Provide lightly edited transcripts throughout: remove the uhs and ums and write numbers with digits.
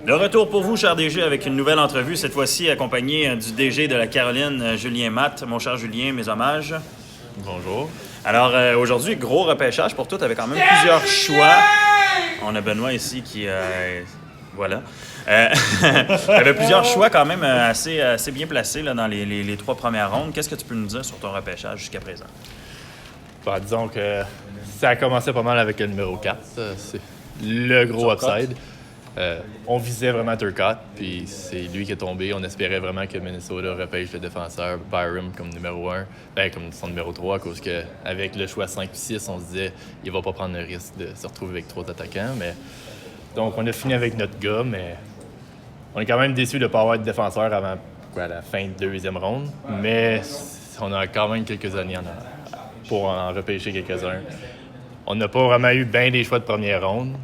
De retour pour vous, cher DG, avec une nouvelle entrevue, cette fois-ci accompagné du DG de la Caroline, Julien Matte. Mon cher Julien, mes hommages. Bonjour. Alors, aujourd'hui, gros repêchage pour toi. Tu avais quand même plusieurs choix. On a Benoît ici qui... voilà. Tu avais plusieurs choix quand même assez bien placés là, dans les 3 premières rondes. Qu'est-ce que tu peux nous dire sur ton repêchage jusqu'à présent? Bon, disons que ça a commencé pas mal avec le numéro 4. C'est le gros upside. On visait vraiment Turcotte, puis c'est lui qui est tombé. On espérait vraiment que Minnesota repêche le défenseur Byram comme numéro 1, comme son numéro 3, à cause qu'avec le choix 5 et 6, on se disait il va pas prendre le risque de se retrouver avec 3 attaquants. Donc, on a fini avec notre gars, mais on est quand même déçus de ne pas avoir de défenseur avant la fin de 2e ronde. Mais on a quand même quelques années pour en repêcher quelques-uns. On n'a pas vraiment eu bien des choix de première ronde,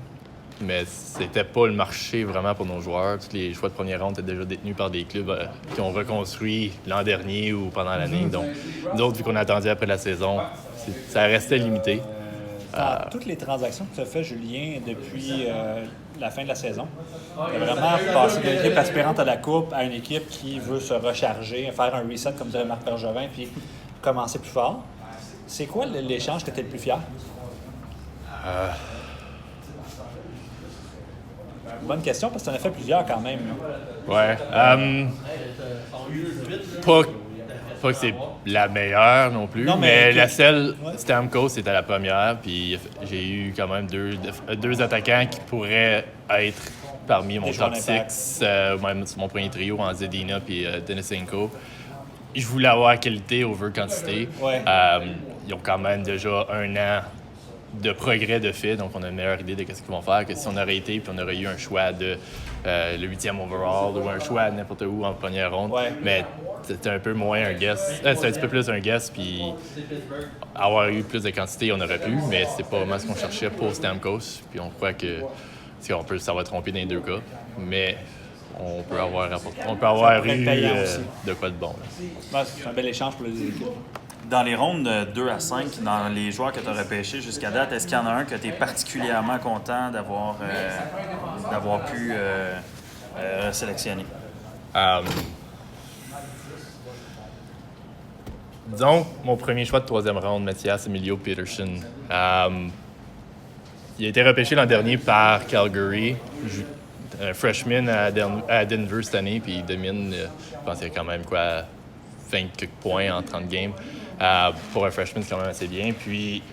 mais c'était pas le marché vraiment pour nos joueurs. Tous les choix de première ronde étaient déjà détenus par des clubs qui ont reconstruit l'an dernier ou pendant l'année. Donc, nous autres, vu qu'on a attendu après la saison, ça restait limité. Dans toutes les transactions que tu as fait, Julien, depuis la fin de la saison, tu as vraiment passé d'une équipe aspirante à la Coupe à une équipe qui veut se recharger, faire un reset, comme dirait Marc Bergevin, puis commencer plus fort. C'est quoi l'échange que tu es le plus fier? Bonne question, parce que tu en as fait plusieurs quand même. Ouais. Pas que c'est la meilleure non plus, mais la seule, Stamkos, c'était la première, puis j'ai eu quand même deux attaquants qui pourraient être parmi mon top 6, même sur mon premier trio, en Zadina puis Denisenko. Je voulais avoir qualité over quantité. Ouais. Ils ont quand même déjà 1 an de progrès de fait, donc on a une meilleure idée de ce qu'ils vont faire que si on aurait été puis on aurait eu un choix de le 8e overall ou un choix n'importe où en première ronde. Ouais. Mais c'était un peu moins un guess. C'est un petit peu plus un guess, puis avoir eu plus de quantité, on aurait pu, mais c'est pas vraiment ce qu'on cherchait pour Stamkos. Puis on croit que ça va tromper dans les 2 cas, mais on peut avoir eu de quoi de bon. Ouais, c'est un bel échange pour les équipes. Dans les rondes de 2 à 5, dans les joueurs que tu as repêchés jusqu'à date, est-ce qu'il y en a un que tu es particulièrement content d'avoir pu sélectionner? Disons, mon premier choix de 3e ronde, Mathias Emilio Peterson. Il a été repêché l'an dernier par Calgary, un freshman à Denver cette année, puis il domine, je pense qu'il y a quand même 20 quelques points en 30 games. Pour un freshman, c'est quand même assez bien. Puis,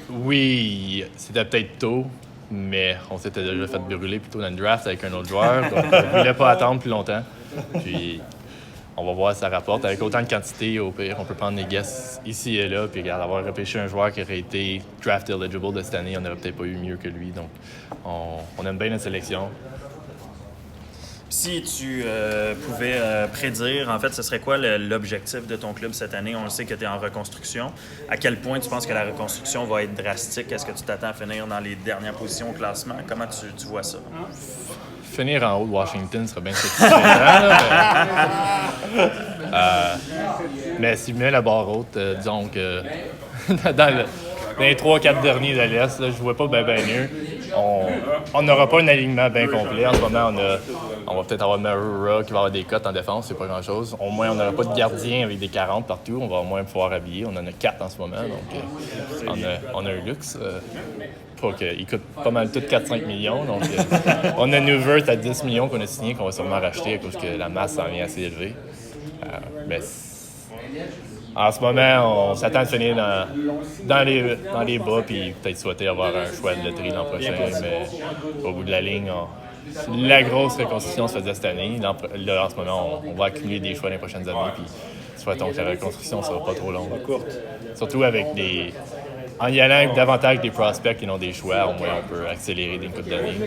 oui, c'était peut-être tôt, mais on s'était déjà fait brûler plutôt dans le draft avec un autre joueur, donc on ne voulait pas attendre plus longtemps. Puis, on va voir si ça rapporte. Avec autant de quantité, au pire, on peut prendre des guesses ici et là. Puis, avoir repêché un joueur qui aurait été draft eligible de cette année, on n'aurait peut-être pas eu mieux que lui. Donc, on aime bien notre sélection. Si tu pouvais prédire, en fait, ce serait quoi l'objectif de ton club cette année? On le sait que tu es en reconstruction. À quel point tu penses que la reconstruction va être drastique? Est-ce que tu t'attends à finir dans les dernières positions au classement? Comment tu vois ça? Finir en haut de Washington serait bien satisfaisant. Mais si je mets la barre haute, disons que dans les 3-4 derniers de l'Est, là, je vois pas bien mieux. On n'aura pas un alignement bien complet. En ce moment, on va peut-être avoir Marura qui va avoir des cotes en défense, c'est pas grand-chose. Au moins, on n'aura pas de gardien avec des 40 partout. On va au moins pouvoir habiller. On en a 4 en ce moment, donc on a un luxe. Il coûte pas mal tout 4-5 millions. Donc, on a Newvert à 10 millions qu'on a signé, qu'on va sûrement racheter à cause que la masse en vient assez élevée. Mais en ce moment, on s'attend à finir dans les bas puis peut-être souhaiter avoir un choix de loterie l'an prochain. Mais au bout de la ligne, la grosse reconstruction se faisait cette année. Là, en ce moment, on va accumuler des choix les prochaines années. Puis souhaitons que la reconstruction ne sera pas trop longue. Surtout avec en y allant avec davantage des prospects qui n'ont des choix, au moins on peut accélérer d'une couple d'années.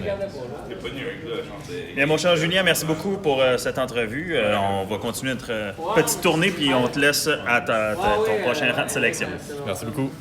Bien, mon cher Julien, merci beaucoup pour cette entrevue. On va continuer notre petite tournée, puis on te laisse à ton prochain rang de sélection. Merci beaucoup.